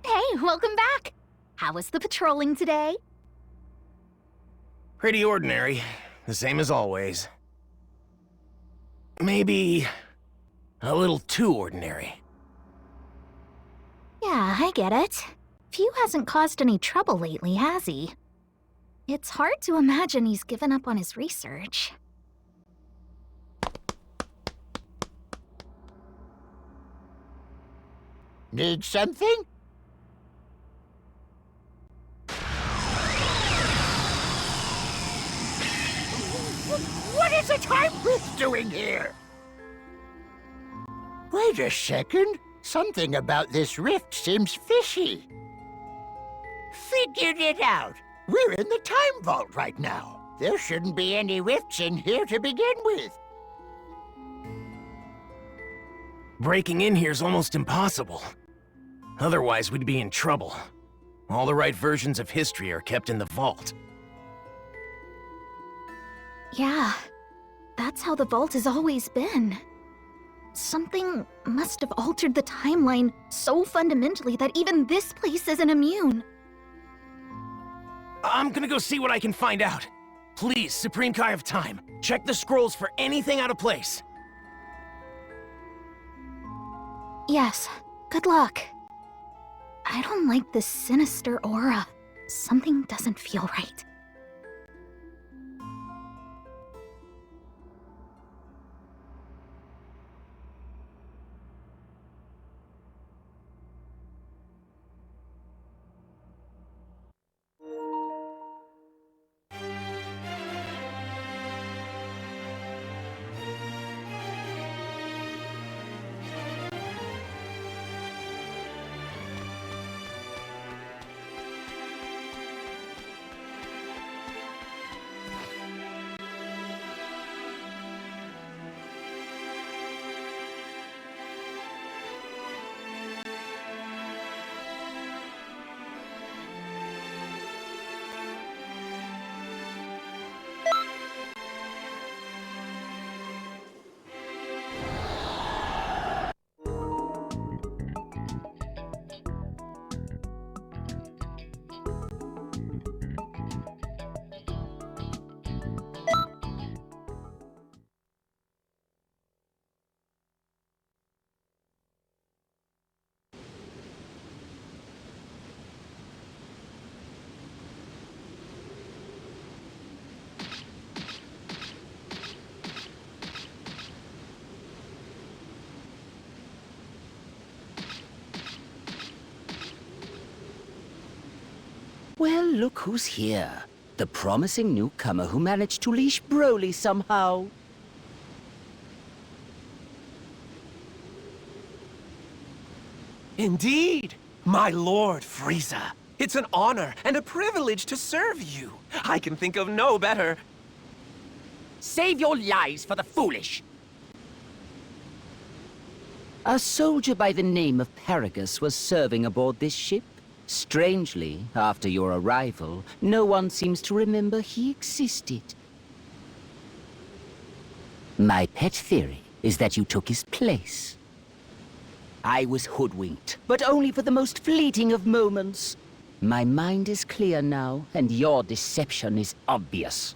Hey, welcome back! How was the patrolling today? Pretty ordinary. The same as always. Maybe a little too ordinary. Yeah, I get it. Few hasn't caused any trouble lately, has he? It's hard to imagine he's given up on his research. Need something? What is a time rift doing here? Wait a second. Something about this rift seems fishy. Figured it out. We're in the time vault right now. There shouldn't be any rifts in here to begin with. Breaking in here's almost impossible. Otherwise, we'd be in trouble. All the right versions of history are kept in the vault. Yeah, that's how the vault has always been. Something must have altered the timeline so fundamentally that even this place isn't immune. I'm gonna go see what I can find out. Please, Supreme Kai of Time, check the scrolls for anything out of place. Yes, good luck. I don't like this sinister aura. Something doesn't feel right. Well, look who's here. The promising newcomer who managed to leash Broly somehow. Indeed, my Lord Frieza. It's an honor and a privilege to serve you. I can think of no better. Save your lies for the foolish. A soldier by the name of Paragus was serving aboard this ship. Strangely, after your arrival, no one seems to remember he existed. My pet theory is that you took his place. I was hoodwinked, but only for the most fleeting of moments. My mind is clear now, and your deception is obvious.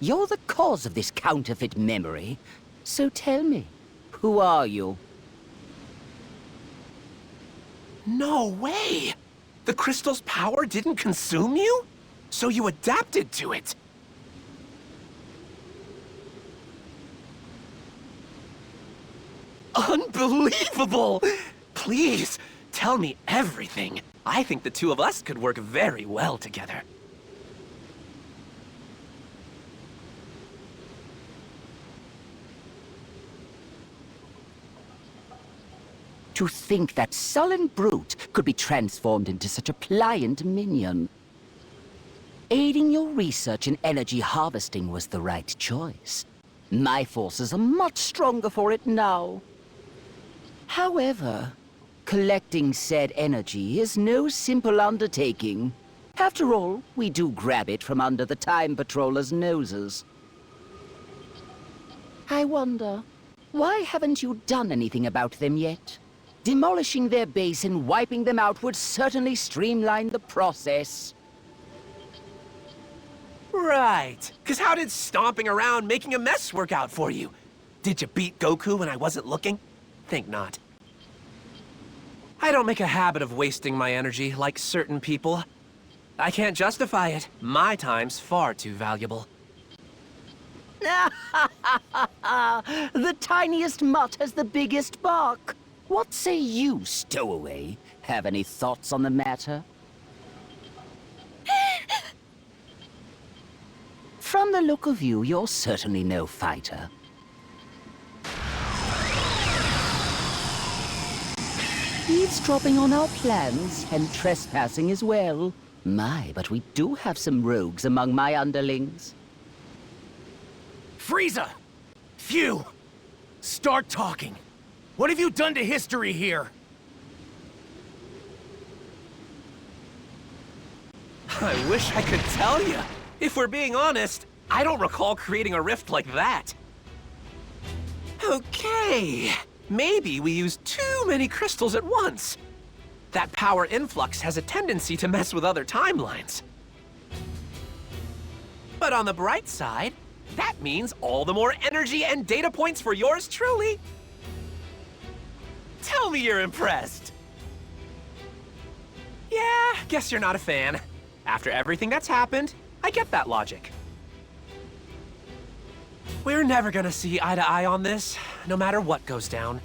You're the cause of this counterfeit memory, so tell me, who are you? No way! The crystal's power didn't consume you? So you adapted to it! Unbelievable! Please, tell me everything. I think the two of us could work very well together. To think that sullen brute could be transformed into such a pliant minion. Aiding your research in energy harvesting was the right choice. My forces are much stronger for it now. However, collecting said energy is no simple undertaking. After all, we do grab it from under the Time Patrollers' noses. I wonder, why haven't you done anything about them yet? Demolishing their base and wiping them out would certainly streamline the process. Right. Because how did stomping around making a mess work out for you? Did you beat Goku when I wasn't looking? Think not. I don't make a habit of wasting my energy like certain people. I can't justify it. My time's far too valuable. The tiniest mutt has the biggest bark. What say you, stowaway? Have any thoughts on the matter? From the look of you, you're certainly no fighter. Eavesdropping on our plans, and trespassing as well. My, but we do have some rogues among my underlings. Frieza! Phew! Start talking. What have you done to history here? I wish I could tell you. If we're being honest, I don't recall creating a rift like that. Okay, maybe we used too many crystals at once. That power influx has a tendency to mess with other timelines. But on the bright side, that means all the more energy and data points for yours truly. Tell me you're impressed. Yeah, guess you're not a fan. After everything that's happened, I get that logic. We're never gonna see eye to eye on this, no matter what goes down.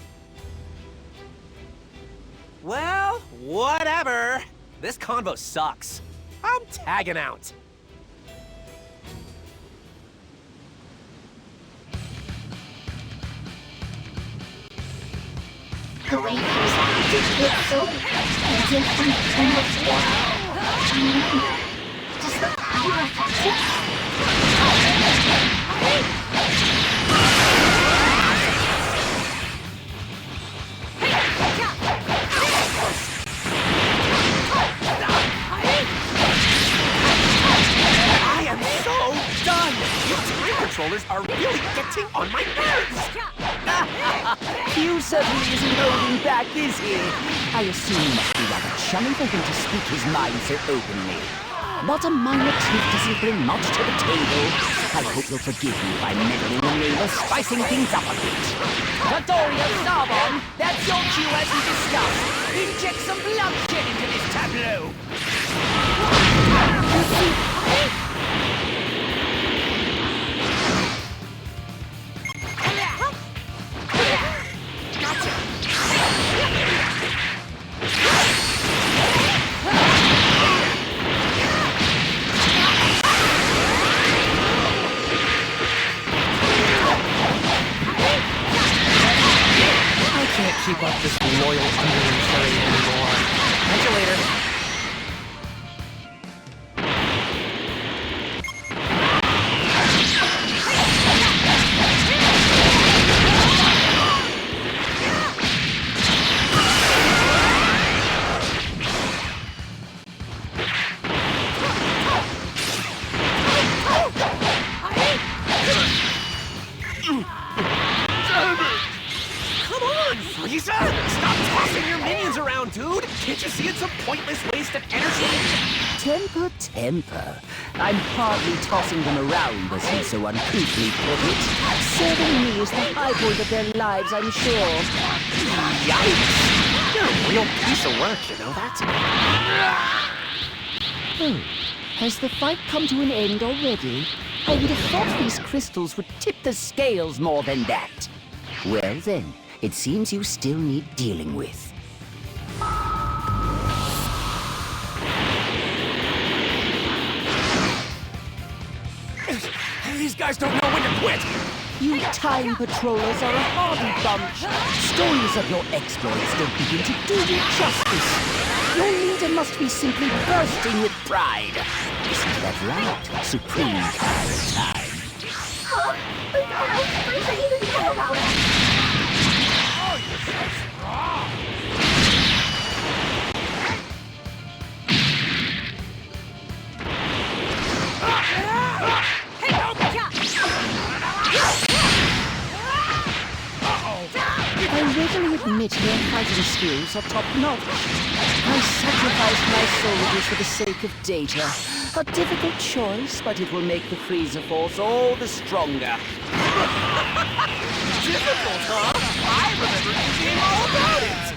Well, whatever. This convo sucks. I'm tagging out. The way Frieza looks so different from before. Does the power affect it? I am so done! You time controllers are really getting on my nerves! Hugh certainly isn't holding back, is he? I assume it must be rather chummy for him to speak his mind so openly. But a minor tiff doesn't bring much to the table. I hope you'll forgive me if I'm meddling in the name of spicing things up a bit. Victoria Sabon, that's your cue as we discussed. Inject some bloodshed into this tableau. Keep up this loyal underling furry anymore. Catch you later. Frieza! Stop tossing your minions around, dude! Can't you see it's a pointless waste of energy? Temper, temper. I'm hardly tossing them around, as he so uncouthly put it. Serving me is the high point of their lives, I'm sure. Yikes! You're a real piece of work, you know that? Oh, has the fight come to an end already? I would have thought these crystals would tip the scales more than that. Well then, it seems you still need dealing with. These guys don't know when to quit! You time patrollers are a hardy bunch. Stories of your exploits don't begin to do you justice. Your leader must be simply bursting with pride. Isn't that right, Supreme Time? Huh? But how's Frieza even know about it? I readily admit your fighting skills are top-notch. I sacrificed my soldiers for the sake of data. A difficult choice, but it will make the Frieza force all the stronger. Difficult, huh? I remember you being all about it!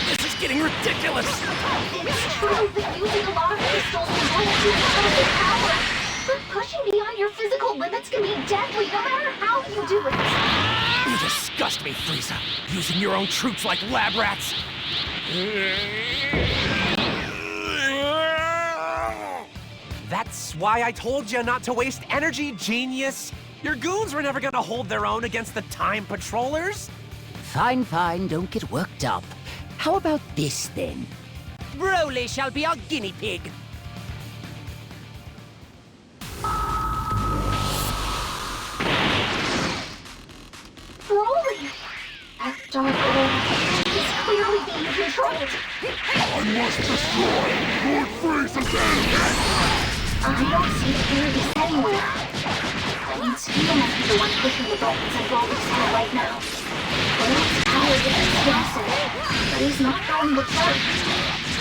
This is getting ridiculous! It's true that using a lot of crystals can grant you incredible power. But pushing beyond your physical limits can be deadly no matter how you do it. You disgust me, Frieza. Using your own troops like lab rats. That's why I told you not to waste energy, genius! Your goons were never gonna hold their own against the Time Patrollers! Fine, fine, don't get worked up. How about this, then? Broly shall be our guinea pig. Broly! That dark orb is clearly being controlled. I must destroy Lord Frieza's enemy! I don't see Frieza anywhere. That means he must be the one pushing the buttons at Broly's head right now. Broly's power is explosive, but he's not going with her.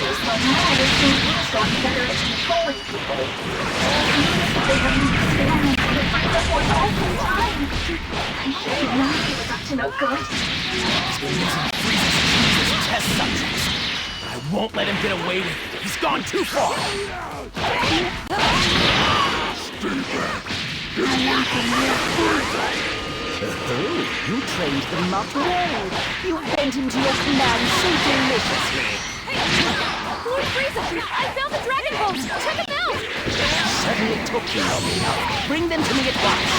Based on that, I assume he's gotten better at controlling people. That means that they have been experimenting with Frieza Force all the time. I should not he was up to no good. He's been using Frieza's genes as test subjects. But I won't let him get away with it. He's gone too far. Stay back! Get away from me, Frieza! Oh, you trained the mutt well. You bent him to your command so deliciously. Lord Frieza! I found the Dragonballs! Check them out! Certainly took you long enough. Bring them to me at once.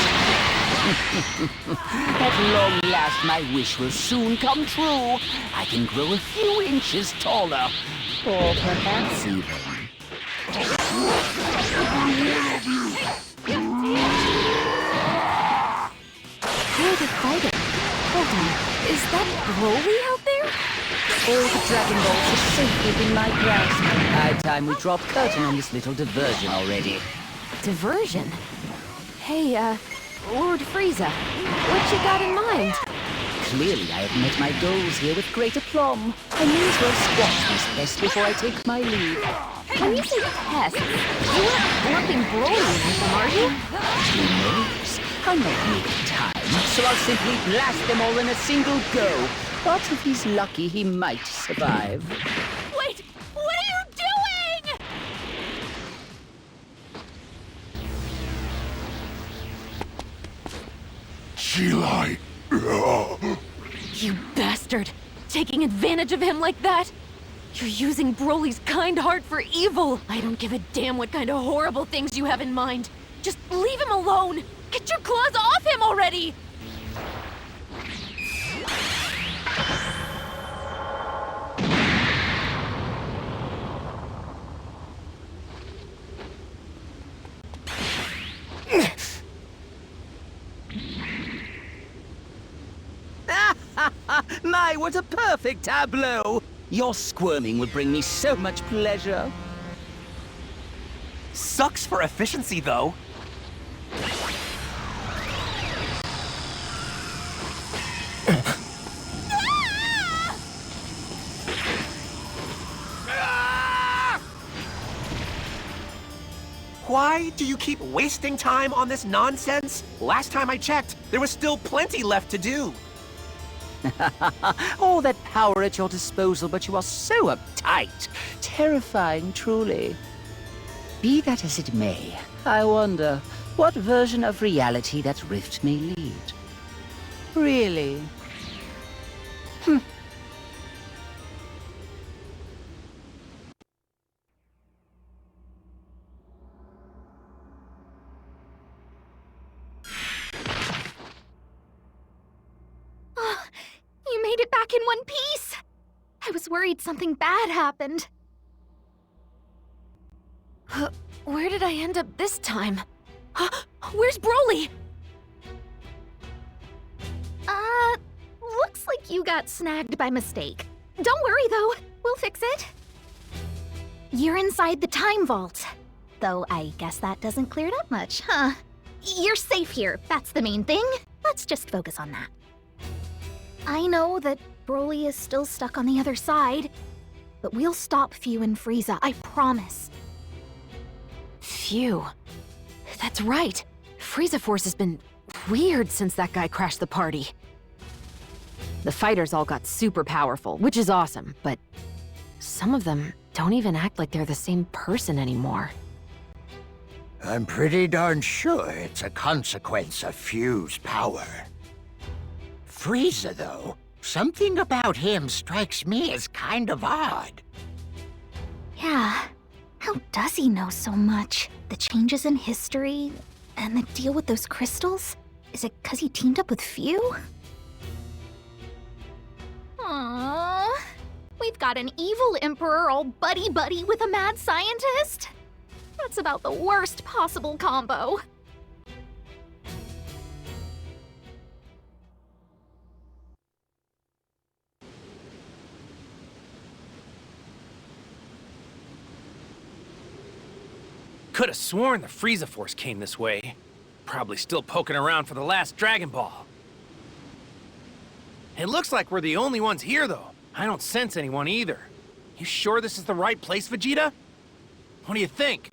At long last, my wish will soon come true. I can grow a few inches taller. Or perhaps even... You're the fighter. Hold on. Is that Broly out there? All the Dragon Balls are safe within my grasp. High time we drop curtain on this little diversion already. Diversion? Hey, Lord Frieza, what you got in mind? Clearly, I have met my goals here with great aplomb. I may as well squash this pest before I take my leave. When you say pests, you aren't clumping Broly in them, are you? Who knows? I might need time, so I'll simply blast them all in a single go. But if he's lucky, he might survive. Wait! What are you doing? She lied. You bastard! Taking advantage of him like that? You're using Broly's kind heart for evil! I don't give a damn what kind of horrible things you have in mind. Just leave him alone! Get your claws off him already! My, what a perfect tableau! Your squirming will bring me so much pleasure. Sucks for efficiency, though. Why do you keep wasting time on this nonsense? Last time I checked, there was still plenty left to do. All that power at your disposal, but you are so uptight. Terrifying, truly. Be that as it may, I wonder what version of reality that rift may lead. Really? back in one piece! I was worried something bad happened. Where did I end up this time? Where's Broly? Looks like you got snagged by mistake. Don't worry though, we'll fix it. You're inside the time vault. Though I guess that doesn't clear it up much, huh? You're safe here, that's the main thing. Let's just focus on that. I know that Broly is still stuck on the other side, but we'll stop Phew and Frieza, I promise. Phew. That's right. Frieza Force has been weird since that guy crashed the party. The fighters all got super powerful, which is awesome, but some of them don't even act like they're the same person anymore. I'm pretty darn sure it's a consequence of Phew's power. Frieza, though, something about him strikes me as kind of odd. Yeah. How does he know so much? The changes in history, and the deal with those crystals? Is it 'cause he teamed up with Phew? Aww. We've got an evil emperor all buddy-buddy with a mad scientist? That's about the worst possible combo. Could have sworn the Frieza Force came this way. Probably still poking around for the last Dragonball. It looks like we're the only ones here, though. I don't sense anyone either. You sure this is the right place, Vegeta? What do you think?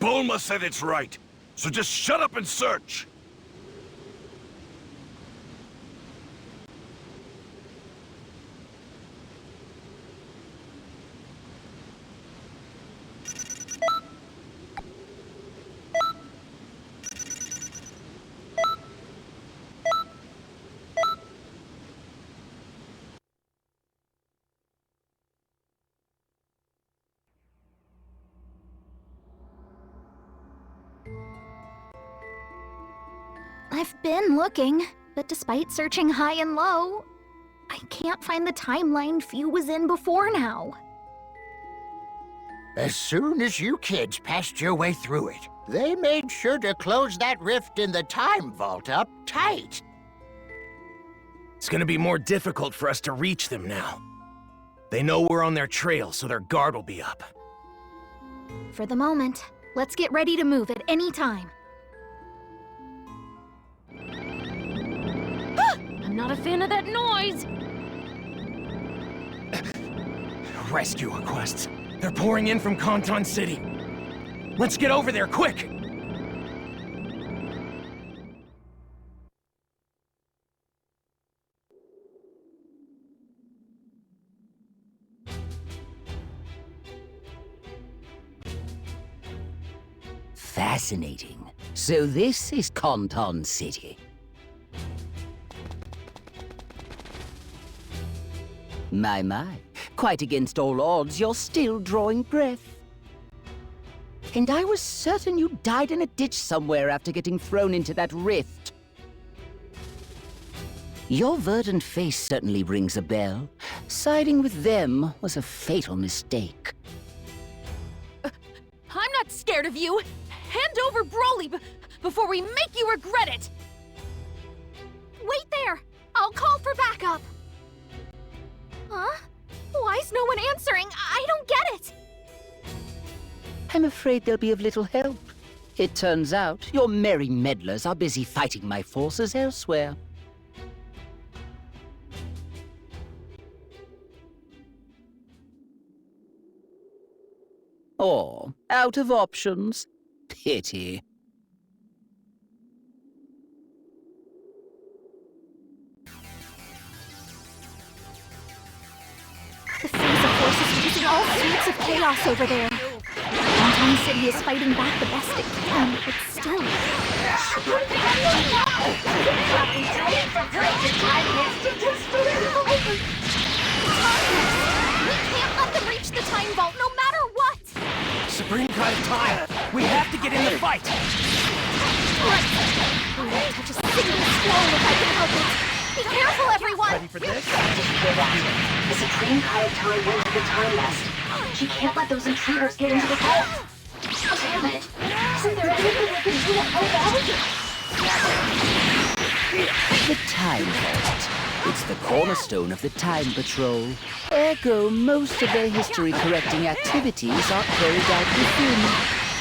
Bulma said it's right, so just shut up and search! I've been looking, but despite searching high and low, I can't find the timeline Phew was in before now. As soon as you kids passed your way through it, they made sure to close that rift in the time vault up tight. It's gonna be more difficult for us to reach them now. They know we're on their trail, so their guard will be up. For the moment, let's get ready to move at any time. I'm not a fan of that noise! Rescue requests. They're pouring in from Conton City. Let's get over there, quick! Fascinating. So this is Conton City. My. Quite against all odds, you're still drawing breath. And I was certain you died in a ditch somewhere after getting thrown into that rift. Your verdant face certainly rings a bell. Siding with them was a fatal mistake. I'm not scared of you! Hand over Broly before we make you regret it! Wait there! I'll call for backup! Huh? Why is no one answering? I don't get it! I'm afraid they'll be of little help. It turns out your merry meddlers are busy fighting my forces elsewhere. Or out of options. Pity. The Frieza Force is using all sorts of chaos over there. Conton City is fighting back the best it can, but still. We can't let them reach the time vault, no matter what! Supreme Pride of Time! We have to get in the fight! Right! I won't touch a single scroll if I can help it! Be careful, everyone! Ready for this? The Supreme Kaya Time went to the time nest. She can't let those intruders get into the vault. Damn it. Isn't there anything we can do to help out? The Time Vault. It's the cornerstone of the Time Patrol. Ergo, most of their history-correcting activities are carried out within.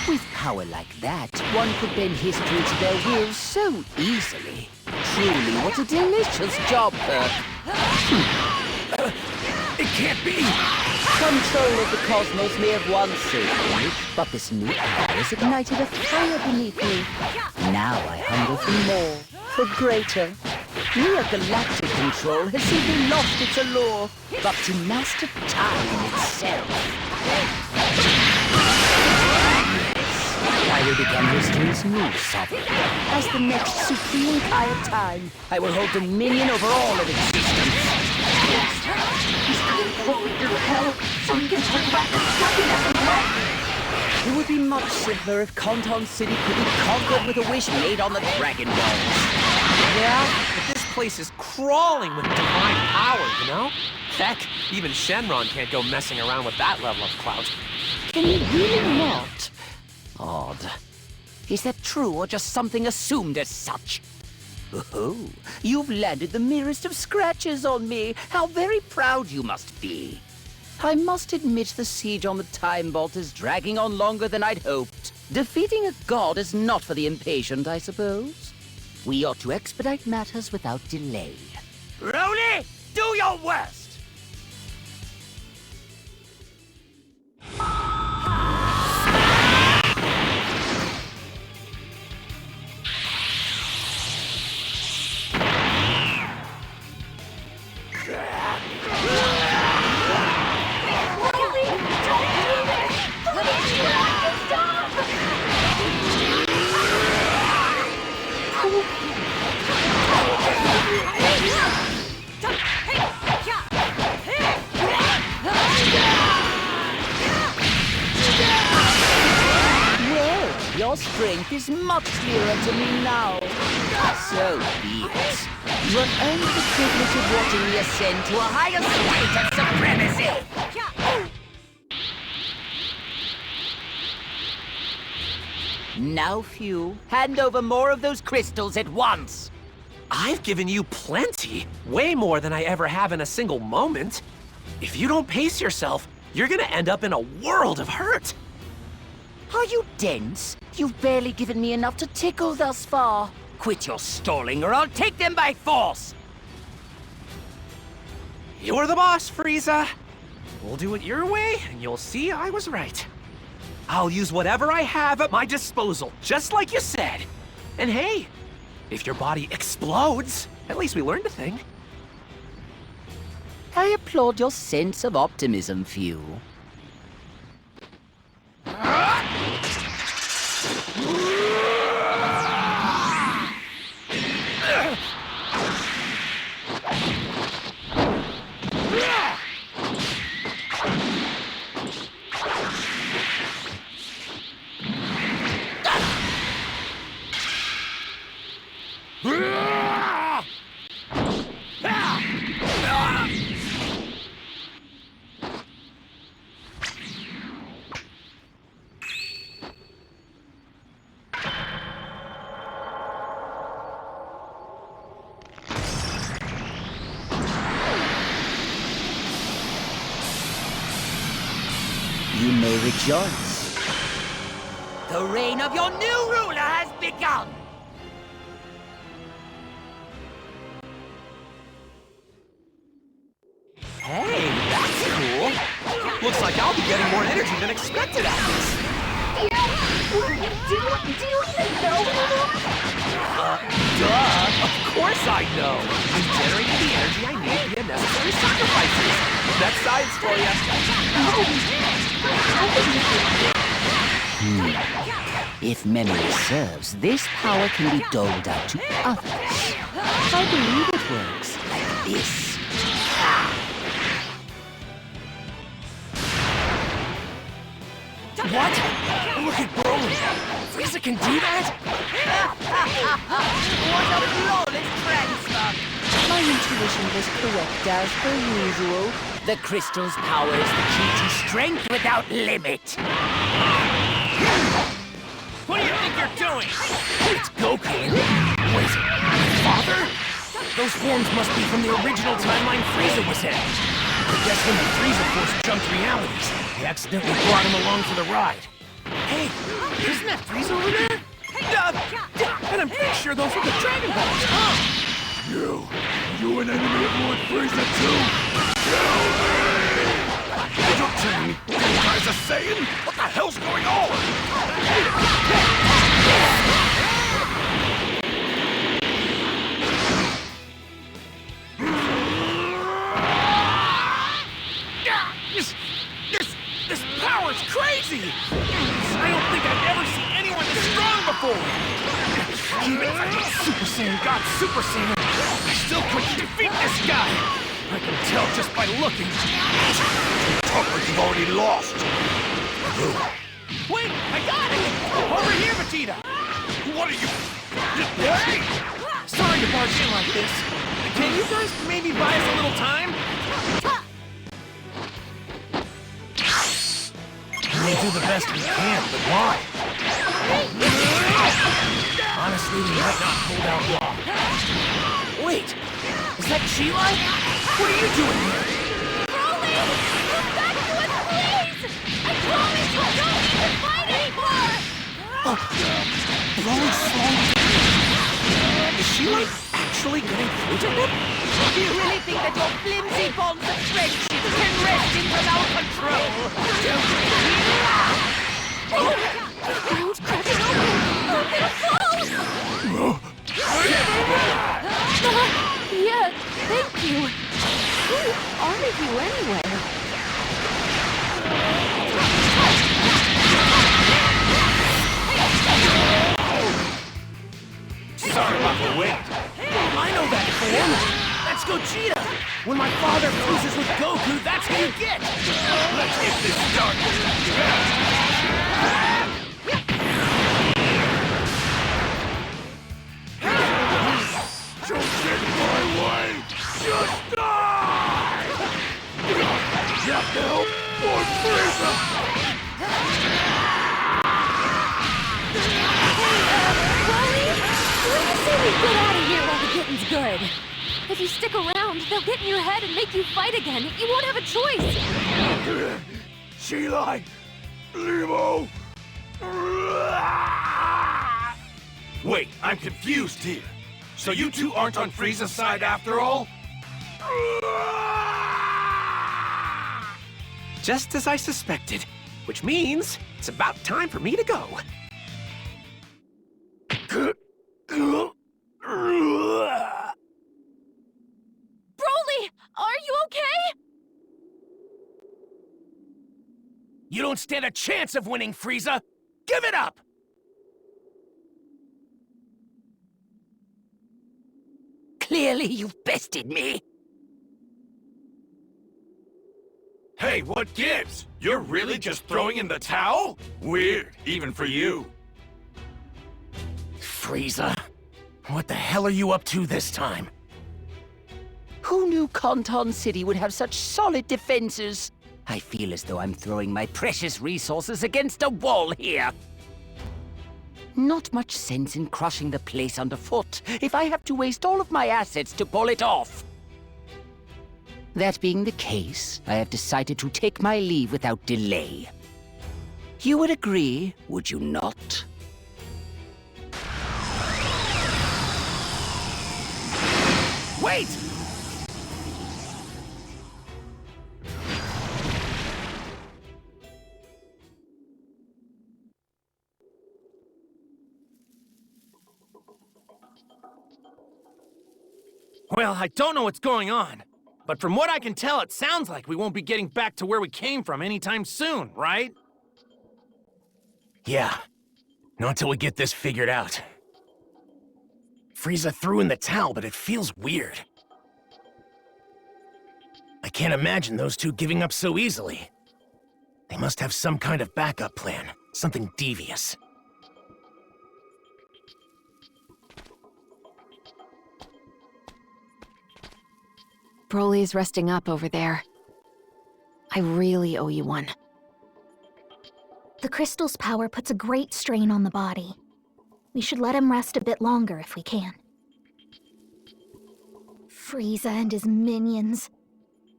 With power like that, one could bend history to their will so easily. Truly, what a delicious job, Perk. It can't be! Control of the cosmos may have once saved me, but this new power has ignited a fire beneath me. Now I hunger for more, for greater. Mere galactic control has simply lost its allure, but to master time itself. I will become history's new sovereign. As the next supreme Kai of time, I will hold dominion over all of existence. He's putting Chloe through hell so he can turn back the happiness and life. It would be much simpler if Conton City could be conquered with a wish made on the Dragonball. Yeah, but this place is crawling with divine power, you know? Heck, even Shenron can't go messing around with that level of clout. Can you really not? Odd. Is that true or just something assumed as such? Oh, you've landed the merest of scratches on me. How very proud you must be. I must admit the siege on the Time Vault is dragging on longer than I'd hoped. Defeating a god is not for the impatient, I suppose. We ought to expedite matters without delay. Rowley, do your worst! Your strength is much clearer to me now. So be it. You have earned the privilege of watching me ascend to a higher state of supremacy. Now, few, hand over more of those crystals at once. I've given you plenty. Way more than I ever have in a single moment. If you don't pace yourself, you're gonna end up in a world of hurt. Are you dense? You've barely given me enough to tickle thus far. Quit your stalling or I'll take them by force! You're the boss, Frieza. We'll do it your way, and you'll see I was right. I'll use whatever I have at my disposal, just like you said. And hey, if your body explodes, at least we learned a thing. I applaud your sense of optimism, Few. You may rejoice. The reign of your new ruler has begun! Hey, that's cool. Looks like I'll be getting more energy than expected out of this. What are you doing? Do you even know anymore? Duh! Of course I know! I'm generating the energy I need via necessary sacrifices. That's science for you. If memory serves, this power can be doled out to others. I believe it works like this. What? Look at Broly! Frieza can do that? What a flawless transfer! My intuition was correct as per usual. The crystal's power is the key to strength without limit. What do you think you're doing? It's Goku. Wait, father? Those forms must be from the original timeline Frieza was in. I guess when the Frieza Force jumped realities, they accidentally brought him along for the ride. Hey, isn't that Frieza over there? And I'm pretty sure those were the Dragonballs, huh? You an enemy of Lord Frieza too? Kill me! You're telling me what you guys are saying? What the hell's going on? This power's crazy! I don't think I've ever seen anyone this strong before! Even if I get Super Saiyan God Super Saiyan, I still couldn't defeat this guy! I can tell just by looking. Talk like you've already lost. Wait, I got it! Over here, Vegeta! What are you... Hey! Sorry to barge in like this. Can you guys maybe buy us a little time? We'll do the best we can, but why? Honestly, we might not hold out long. Wait! Is that Chi-Lai? What are you doing here? Broly! Come back to us, please! I promise you don't need to fight anymore! Broly's slowing down. Is Chi-Lai actually getting through to him? Do you really think that your flimsy bonds of friendship can rest in without control? Don't you Ground's cracking open! I'm gonna fall! Yeah, thank you. Who are you anyway? Sorry about the wait. I know that form. That's Gogeta. When my father fuses with Goku, that's who you get. Let's get this started. Don't get in my way! Just die! You have to help Lord Frieza! Broly, what do you say we get out of here while the getting's good? If you stick around, they'll get in your head and make you fight again. You won't have a choice. Chi-Lai! Limo! Wait, I'm confused here. So you two aren't on Frieza's side after all? Just as I suspected, which means it's about time for me to go. Broly, are you okay? You don't stand a chance of winning, Frieza! Give it up! Clearly you've bested me. Hey, what gives? You're really just throwing in the towel? Weird, even for you. Frieza, what the hell are you up to this time? Who knew Conton City would have such solid defenses? I feel as though I'm throwing my precious resources against a wall here. Not much sense in crushing the place underfoot if I have to waste all of my assets to pull it off. That being the case, I have decided to take my leave without delay. You would agree, would you not? Wait! Well, I don't know what's going on, but from what I can tell, it sounds like we won't be getting back to where we came from anytime soon, right? Yeah, not until we get this figured out. Frieza threw in the towel, but it feels weird. I can't imagine those two giving up so easily. They must have some kind of backup plan, something devious. Broly's resting up over there. I really owe you one. The crystal's power puts a great strain on the body. We should let him rest a bit longer if we can. Frieza and his minions.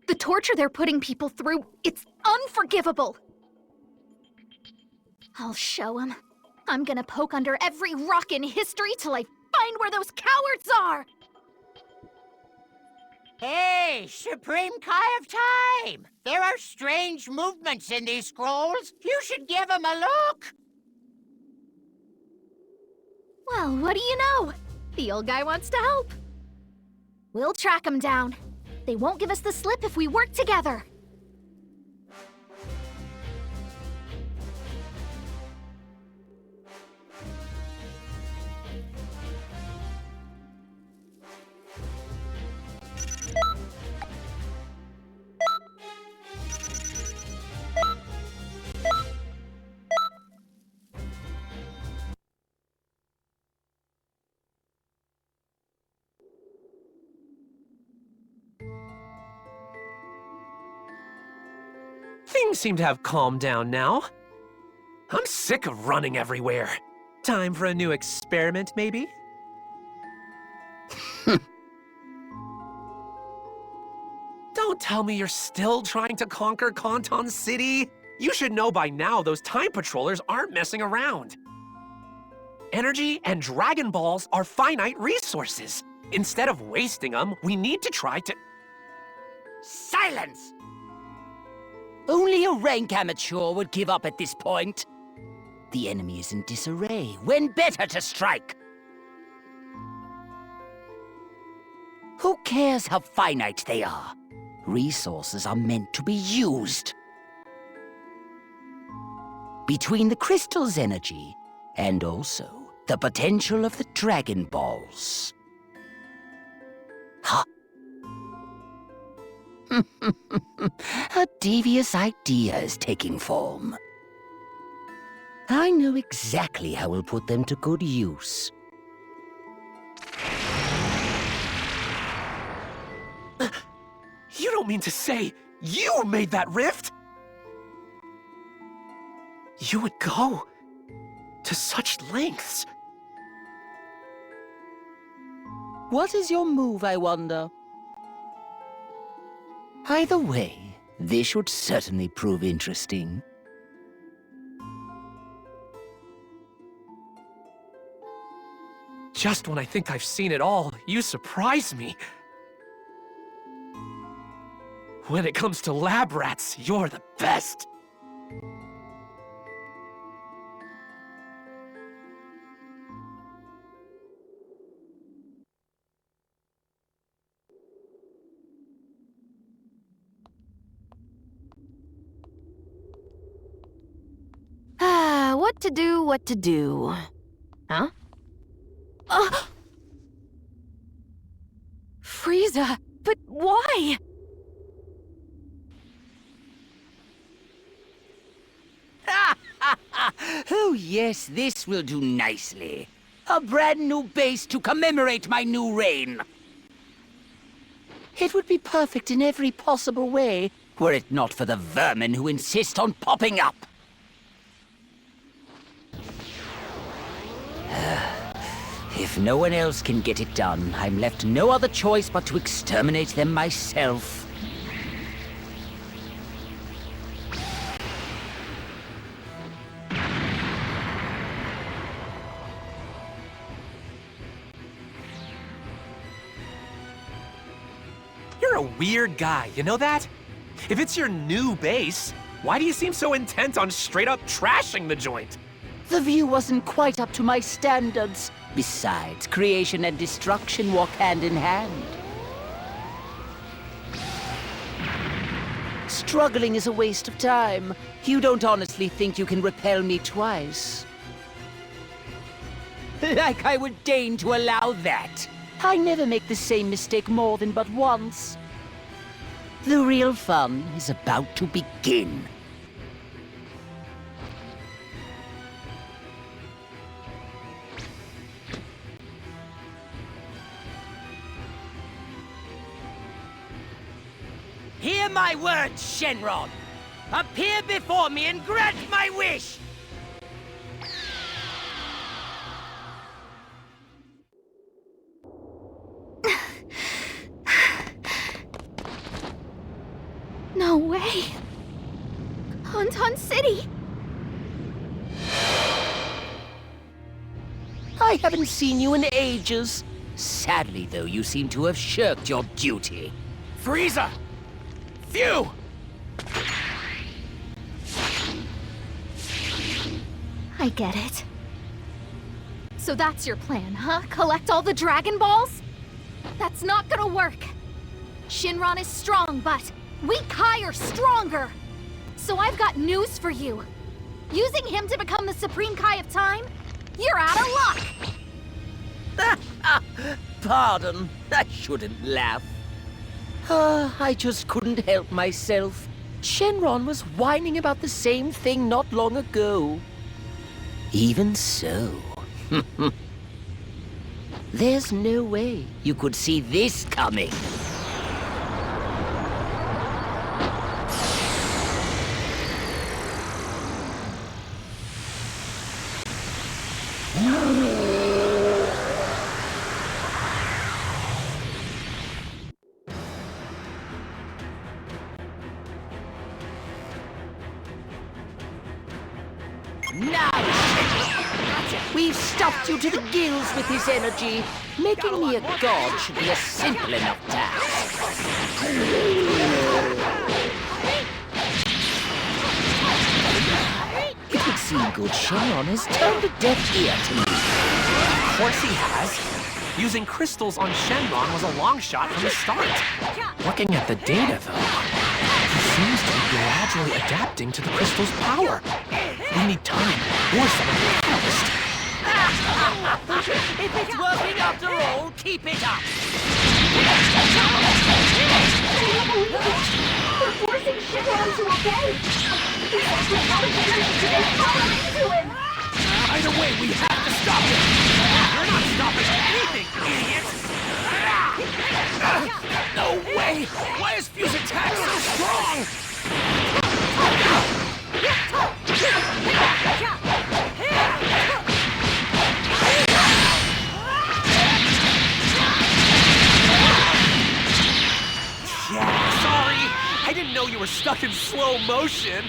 The torture they're putting people through, it's unforgivable! I'll show him. I'm gonna poke under every rock in history till I find where those cowards are! Hey, Supreme Kai of Time! There are strange movements in these scrolls. You should give them a look! Well, what do you know? The old guy wants to help. We'll track him down. They won't give us the slip if we work together. Things seem to have calmed down now. I'm sick of running everywhere. Time for a new experiment, maybe? Don't tell me you're still trying to conquer Conton City. You should know by now those time patrollers aren't messing around. Energy and Dragon Balls are finite resources. Instead of wasting them, we need to try to... Silence! Only a rank amateur would give up at this point. The enemy is in disarray. When better to strike? Who cares how finite they are? Resources are meant to be used. Between the crystal's energy and also the potential of the Dragon Balls. Ha! A devious idea is taking form. I know exactly how we'll put them to good use. You don't mean to say you made that rift? You would go to such lengths? What is your move, I wonder? Either way, this should certainly prove interesting. Just when I think I've seen it all, you surprise me. When it comes to lab rats, you're the best. What to do? Huh? Frieza, but why? Oh yes, this will do nicely. A brand new base to commemorate my new reign. It would be perfect in every possible way, were it not for the vermin who insist on popping up. If no one else can get it done, I'm left no other choice but to exterminate them myself. You're a weird guy, you know that? If it's your new base, why do you seem so intent on straight up trashing the joint? The view wasn't quite up to my standards. Besides, creation and destruction walk hand in hand. Struggling is a waste of time. You don't honestly think you can repel me twice? Like I would deign to allow that. I never make the same mistake more than but once. The real fun is about to begin. Hear my words, Shenron! Appear before me and grant my wish! No way. Conton City. I haven't seen you in ages. Sadly, though, you seem to have shirked your duty. Frieza! Phew! I get it. So that's your plan, huh? Collect all the Dragon Balls? That's not gonna work. Shenron is strong, but we Kai are stronger. So I've got news for you. Using him to become the Supreme Kai of Time? You're out of luck! Pardon, I shouldn't laugh. I just couldn't help myself. Shenron was whining about the same thing not long ago. Even so, there's no way you could see this coming. Now, we've stuffed you to the gills with this energy. Making me a god should be a simple enough task. It would seem good Shenron has turned a deaf ear to me. Of course he has. Using crystals on Shenron was a long shot from the start. Looking at the data, though, he seems to be gradually adapting to the crystal's power. We need time, or someone to harvest. If it's working after all, keep it up. We're forcing Shenron to obey. He's actually telling energy to power into him. Either way, we have to stop him! You're not stopping anything, idiot! No way! Why is Fuse attack so strong? Sorry! I didn't know you were stuck in slow motion.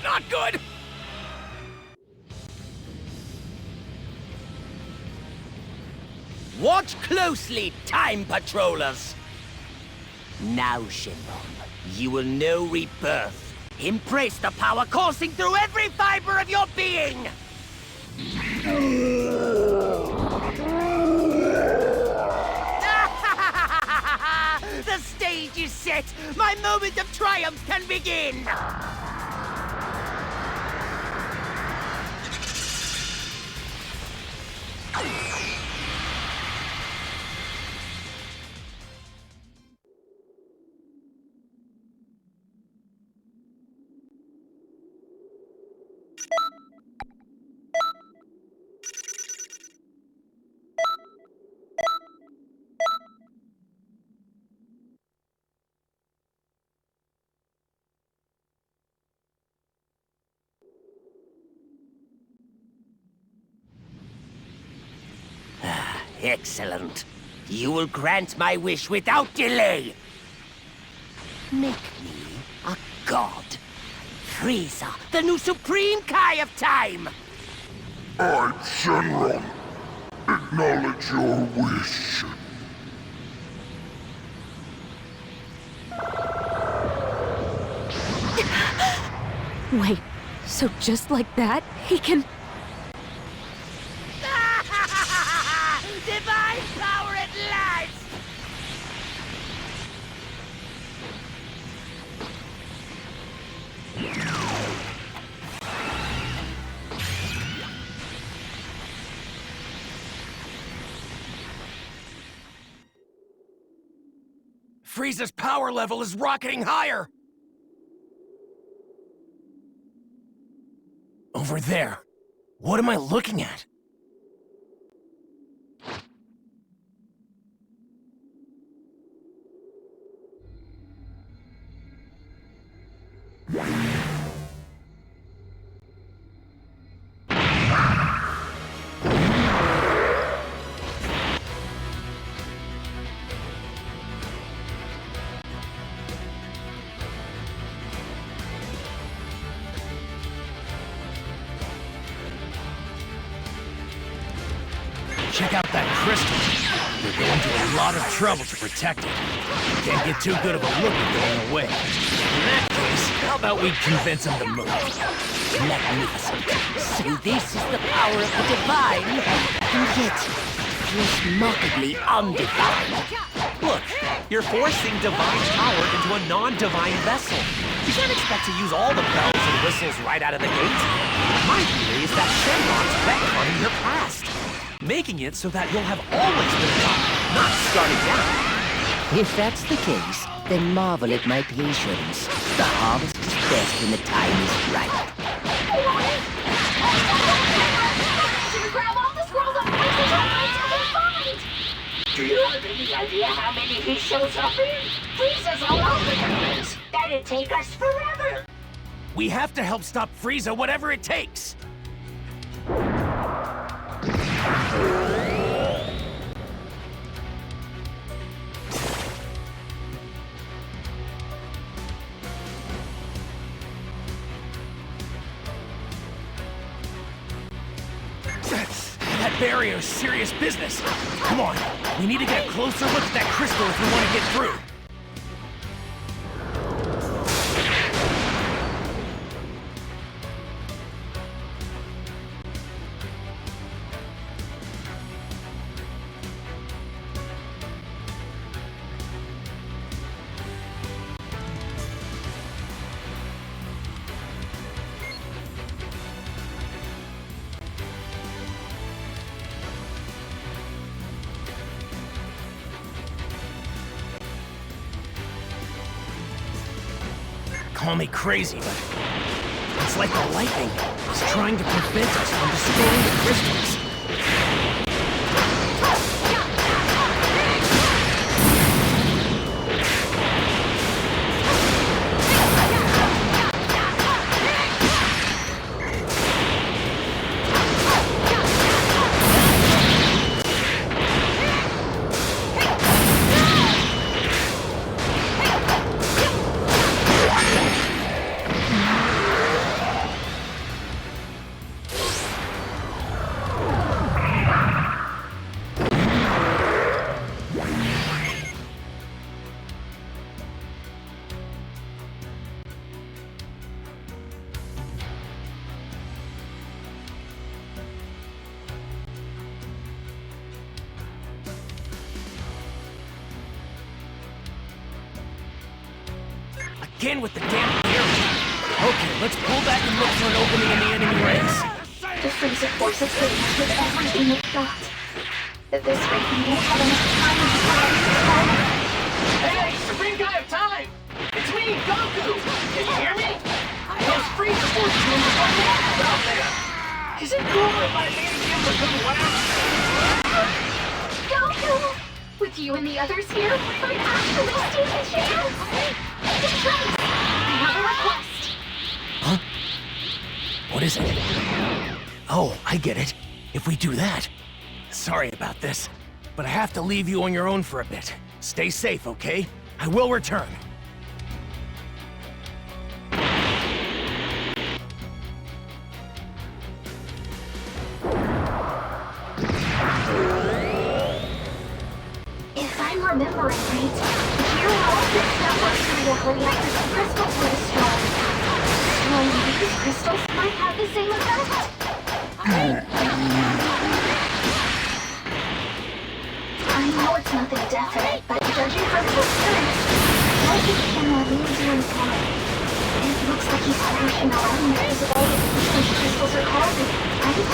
Not good! Watch closely, Time Patrollers! Now, Shenron, you will know rebirth. Embrace the power coursing through every fiber of your being! The stage is set! My moment of triumph can begin! Excellent. You will grant my wish without delay. Make me a god. Frieza, the new Supreme Kai of Time. I, Shenron, acknowledge your wish. Wait, so just like that, he can... Divine power at last! Frieza's power level is rocketing higher! Over there. What am I looking at? Check out that crystal. You're going to a lot of trouble to protect it. Can't get too good of a look at going away. In that case, how about we convince him to move? Magnificent. So this is the power of the divine, and yet feels markedly undefined. Look, you're forcing divine power into a non-divine vessel. You can't expect to use all the bells and whistles right out of the gate. My theory is that Shenron's retconning your past, making it so that you'll have always been a god, not starting down. If that's the case, then marvel at my patience. The harvest is best when the time is right. Grab all the scrolls on places our minds can find! Do you have any idea how many he shows up in? Frieza's all over the place. That'd take us forever. We have to help stop Frieza, whatever it takes. That barrier's serious business. Come on, we need to get a closer look at that crystal if we want to get through. Call me crazy, but it's like the lightning is trying to prevent us from destroying the crystals. Again with the damn barrier. Okay, let's pull back and look for an opening in the enemy ranks. The Frieza force is hitting us with everything we've got. This way we won't have enough time to find it. Hey, Supreme Guy of Time! It's me, Goku! Can you hear me? Those Frieza forces are going out there! Is it cool if I maybe give them a good whack? Goku! With you and the others here, we might actually stand a chance! The Trace! I have a request! Huh? What is it? Oh, I get it. If we do that. Sorry about this, but I have to leave you on your own for a bit. Stay safe, okay? I will return. If I'm remembering right, here are all the networks directly after the crystals were destroyed. Destroying these crystals might have the same effect. I know it's nothing definite, but judging from his appearance, I think Shenron means you inside. It looks like he's crashing around because of all the these crystals are causing, right?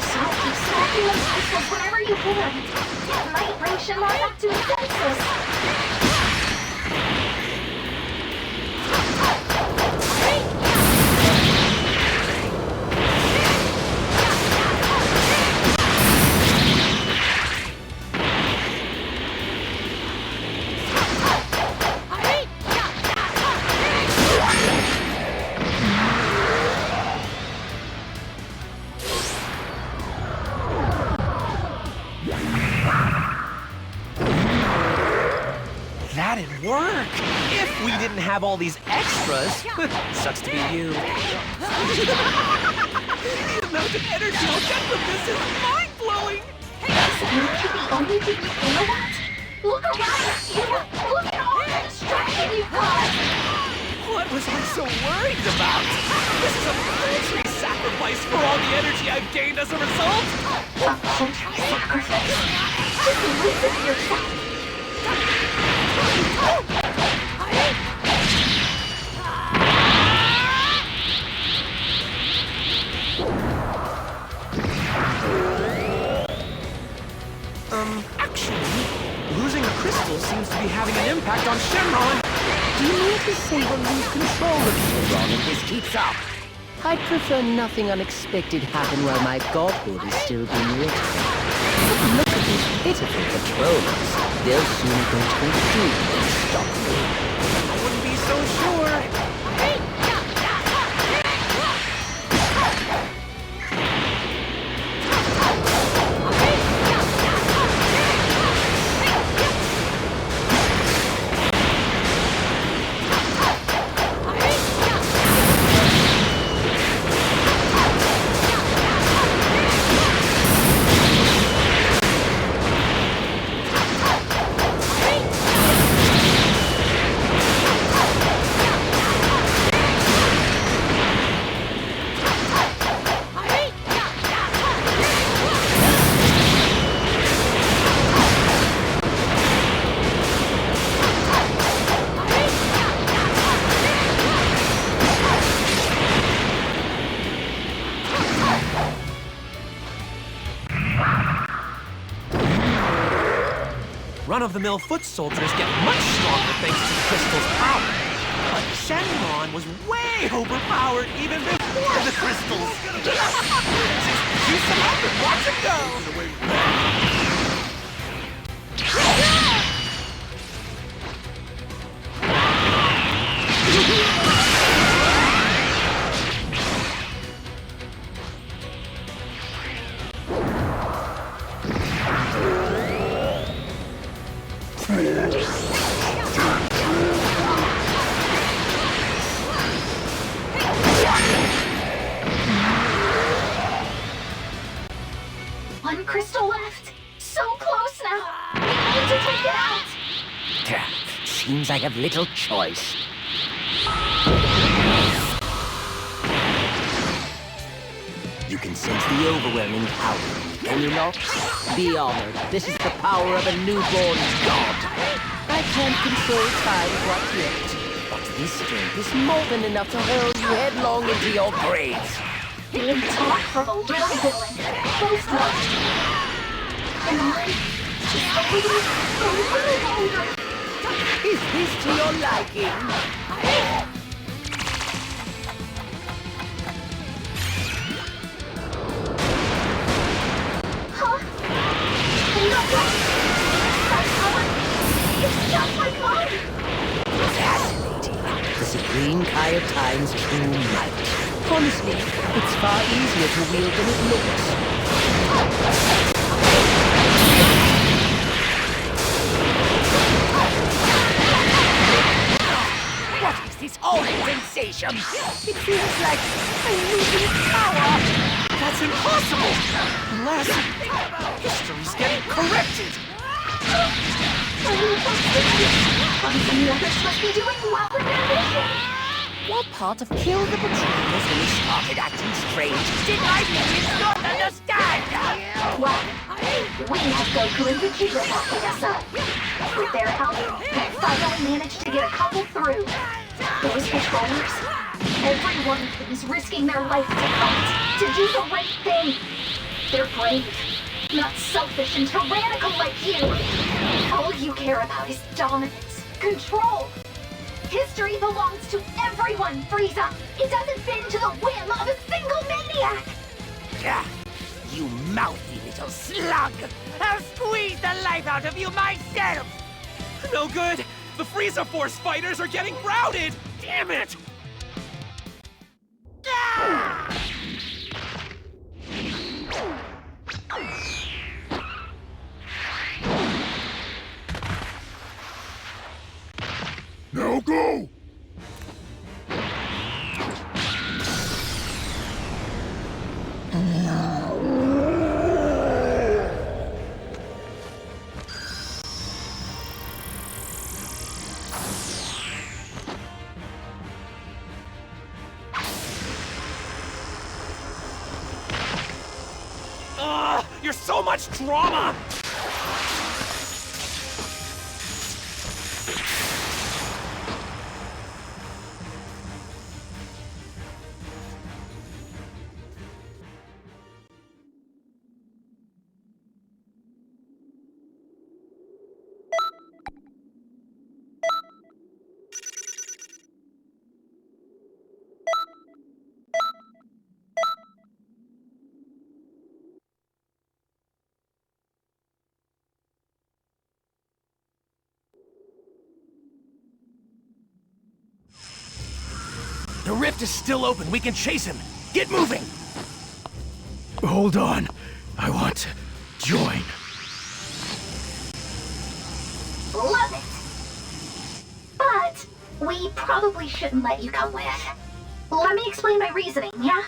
So keep smacking those crystals whenever you can. It might bring Shenron back to his senses. That'd work! If we didn't have all these extras. Sucks to be you. The amount of energy I'll get from this is mind-blowing! Hey, energy the only thing you care about? Look around you! Look at all the destruction you've caused! What was I so worried about? This is a paltry sacrifice for all the energy I've gained as a result! A paltry sacrifice? Just listen to yourself! Actually, losing the crystal seems to be having an impact on Shenron. Do you mean to say we'll lose control of Shenron if this keeps up? I'd prefer nothing unexpected happen while my godhood is still being written. But look at these pitiful patrols. They'll soon go to a doom and stop me. I wouldn't be so sure. Run-of-the-mill foot soldiers get much stronger thanks to the crystal's power. But Shenron was way overpowered even before the crystals. Just juice him up and watch him go. One crystal left! So close now! We need to take it out! Seems I have little choice. You can sense the overwhelming power, can you not? Be honored. This is the power of a newborn god. I can't control time quite yet, but this strength is more than enough to hurl you headlong into your graves. Being taught from a little villain, both lost. And I, just a little older. Is this to your liking? Huh? No way! That power is just like mine! Fascinating. The supreme Kai of Time's true might. Honestly, it's far easier to wield than it looks. What is this horrid sensation? It feels like I'm losing power. That's impossible! Unless history's getting corrected! Xenoverse must be doing well in their mission! What part of Kill the Betrayers when he started acting strange did I not understand? Well, we have Goku and Vegeta backing us up. With their help, we finally managed to get a couple through. Those patrollers, every one of them is risking their life to fight, to do the right thing. They're brave, not selfish and tyrannical like you. All you care about is dominance, control. History belongs to everyone, Frieza! It doesn't bend to the whim of a single maniac! Gah! You mouthy little slug! I'll squeeze the life out of you myself! No good! The Frieza Force fighters are getting routed! Damn it! Now go! much drama! The rift is still open. We can chase him. Get moving! Hold on. I want to join. Love it! But we probably shouldn't let you come with. Let me explain my reasoning, yeah?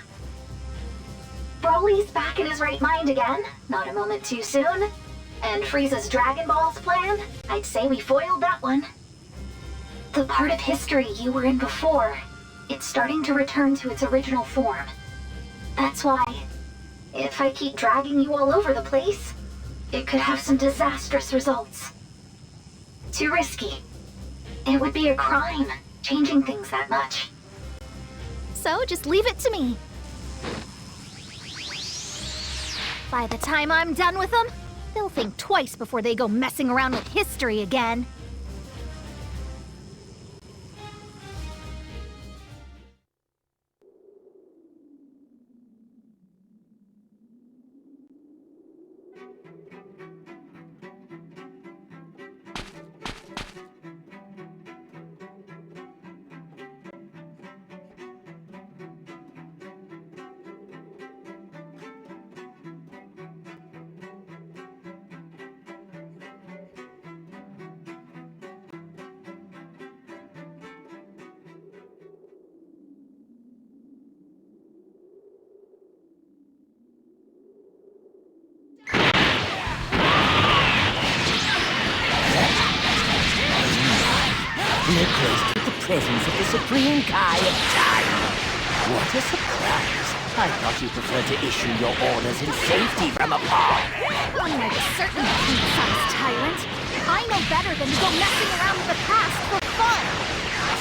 Broly's back in his right mind again, not a moment too soon. And Frieza's Dragonball's plan, I'd say we foiled that one. The part of history you were in before, it's starting to return to its original form. That's why, if I keep dragging you all over the place, it could have some disastrous results. Too risky. It would be a crime, changing things that much. So just leave it to me. By the time I'm done with them, they'll think twice before they go messing around with history again. We're graced with the presence of the Supreme Kai of Time. What a surprise. I thought you preferred to issue your orders in safety from afar. Unlike a certain king-sized tyrant, I know better than to go messing around with the past for fun.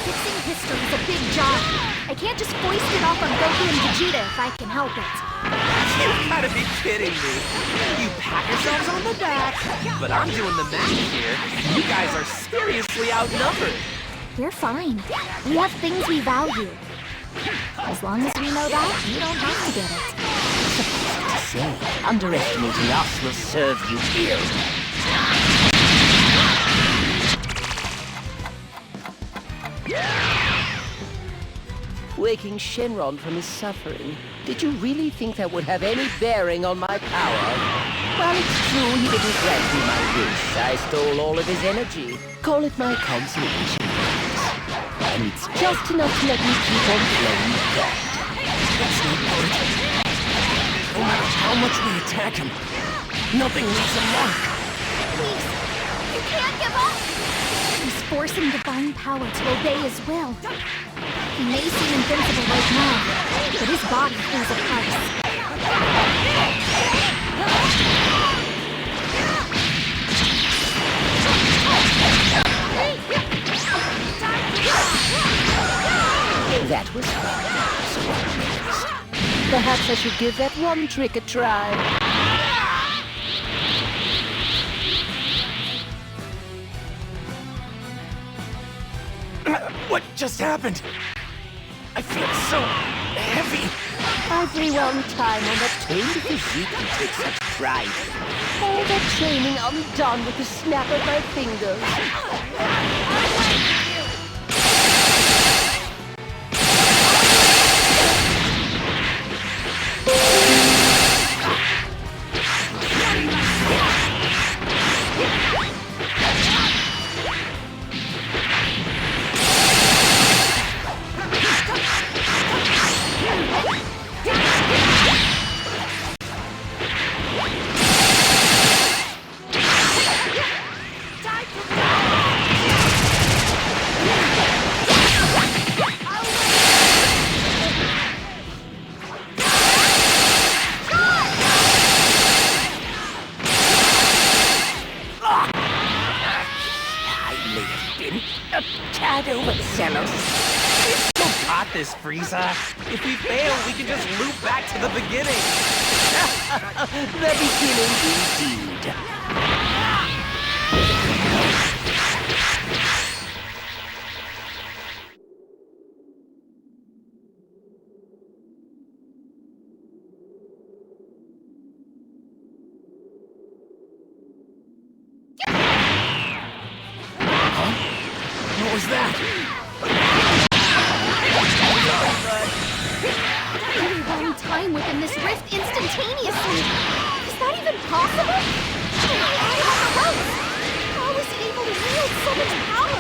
Fixing history is a big job. I can't just foist it off on Goku and Vegeta if I can help it. You've gotta be kidding me. You pat yourselves on the back, but I'm doing the math here. You guys are seriously outnumbered. We're fine. We have things we value. As long as we know that, you don't have to get it. To say, underestimating us will serve you ill. Waking Shenron from his suffering. Did you really think that would have any bearing on my power? Well, it's true he didn't grant me my wish. I stole all of his energy. Call it my consolation prize. And it's just enough to let me keep on playing God. That's not good. No matter how much we attack him, nothing leaves a mark. Please, you can't give up! He's forcing divine power to obey his will. He may seem invincible right now, but his body pays a price. That was fun. So what next? Perhaps I should give that one trick a try. What just happened? I feel so heavy. Everyone time on that tamed physique you take such pride in. All that training undone with the snap of my fingers. thinking? A tad overzealous. You got this, Frieza. If we fail, we can just loop back to the beginning. The beginning indeed. What was that? Really long time within this rift instantaneously. Is that even possible? Oh, I have the ropes. How is he able to wield so much power?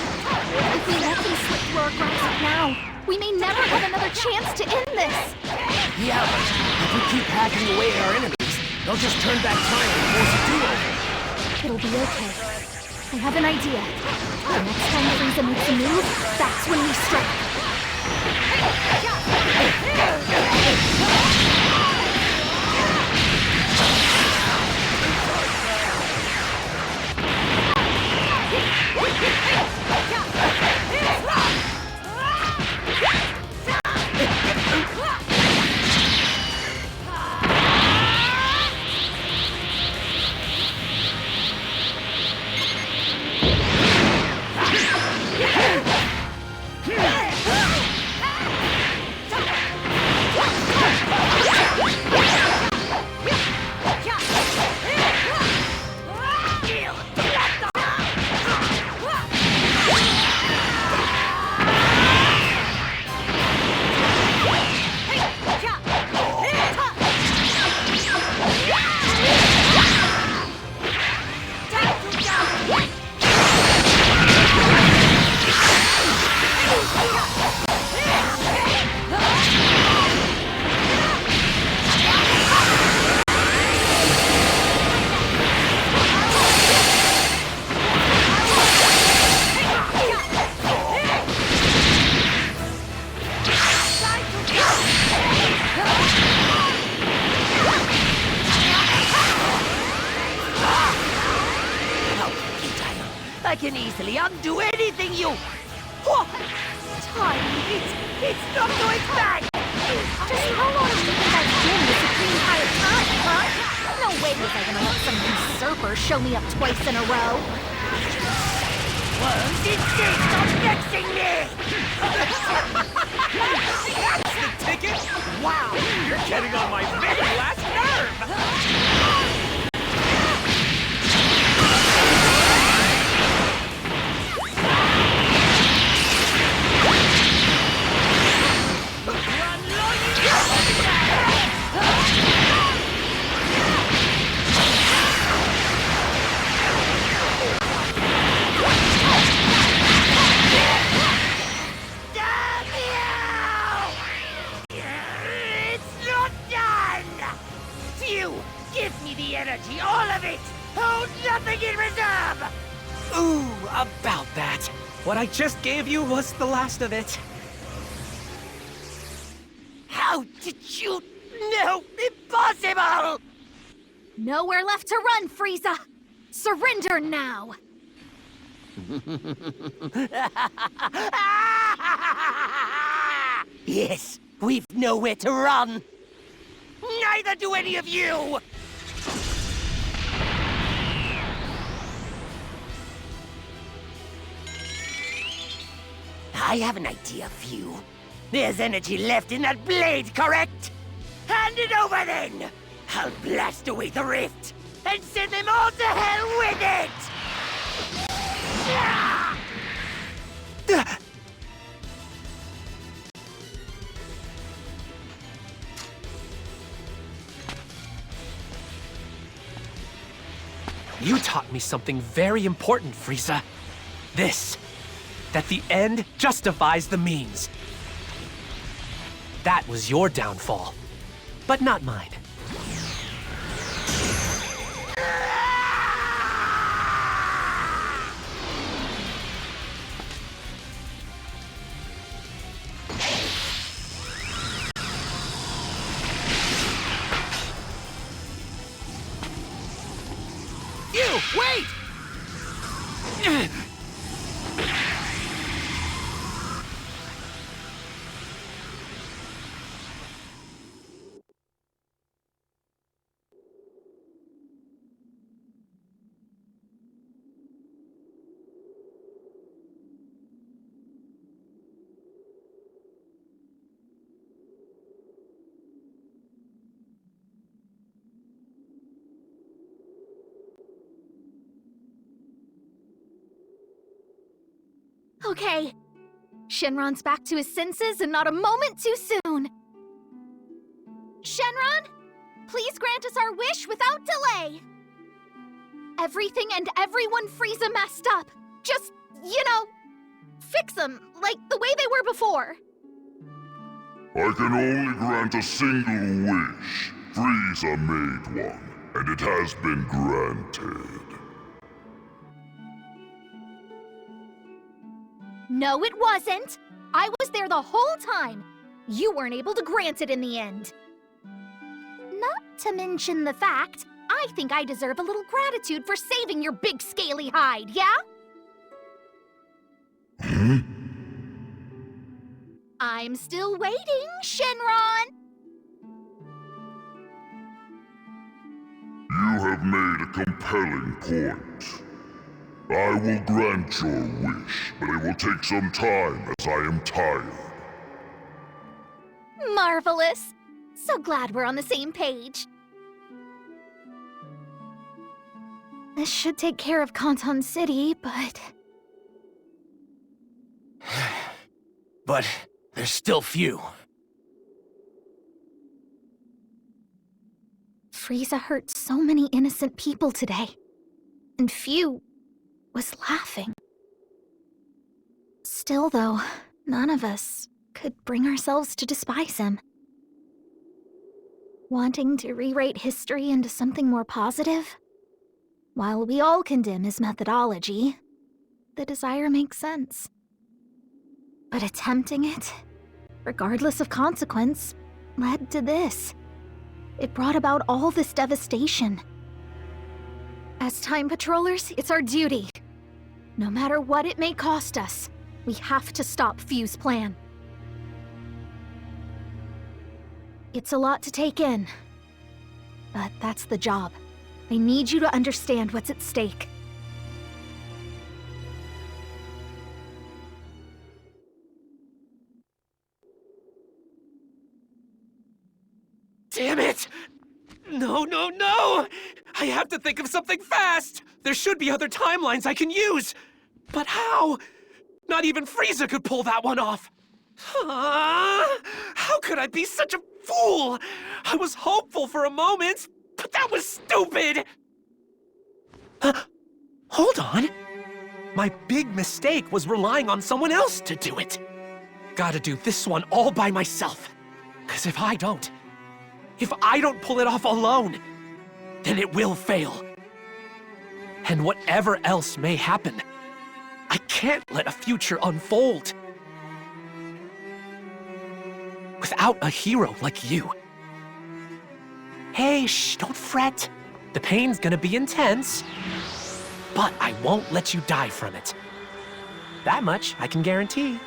If we let him slip through our grasp now, we may never have another chance to end this. Yeah, but if we keep hacking away at our enemies, they'll just turn back time and force a do-over. It'll be okay. I have an idea. The next time Frieza makes a move, that's when we strike. I can easily undo anything you... Time. It's not going back! Just how long do you think I've been the supreme higher time, huh? No way was I gonna let some usurper show me up twice in a row. Worms insist on vexing me! That's the ticket? Wow, you're getting on my very last nerve! Energy, all of it! Hold nothing in reserve! Ooh, about that. What I just gave you was the last of it. How did you... No, impossible! Nowhere left to run, Frieza! Surrender now! Yes, we've nowhere to run. Neither do any of you! I have an idea for you. There's energy left in that blade, correct? Hand it over then! I'll blast away the rift and send them all to hell with it! You taught me something very important, Frieza. This. That the end justifies the means. That was your downfall, but not mine. You, wait! Okay. Shenron's back to his senses and not a moment too soon. Shenron, please grant us our wish without delay. Everything and everyone Frieza messed up. Just, fix them like the way they were before. I can only grant a single wish. Frieza made one, and it has been granted. No, it wasn't. I was there the whole time. You weren't able to grant it in the end. Not to mention the fact, I think I deserve a little gratitude for saving your big scaly hide, yeah? I'm still waiting, Shenron! You have made a compelling point. I will grant your wish, but it will take some time as I am tired. Marvelous! So glad we're on the same page. This should take care of Conton City, but... But there's still few. Frieza hurt so many innocent people today. And few was laughing. Still, though, none of us could bring ourselves to despise him. Wanting to rewrite history into something more positive? While we all condemn his methodology, the desire makes sense. But attempting it, regardless of consequence, led to this. It brought about all this devastation. As Time Patrollers, it's our duty. No matter what it may cost us, we have to stop Fu's plan. It's a lot to take in, but that's the job. I need you to understand what's at stake. Damn it! No! I have to think of something fast! There should be other timelines I can use! But how? Not even Frieza could pull that one off! How could I be such a fool? I was hopeful for a moment, but that was stupid! Hold on. My big mistake was relying on someone else to do it. Gotta do this one all by myself. 'Cause if I don't pull it off alone, then it will fail. And whatever else may happen, I can't let a future unfold without a hero like you. Hey, shh, don't fret. The pain's gonna be intense, but I won't let you die from it. That much I can guarantee.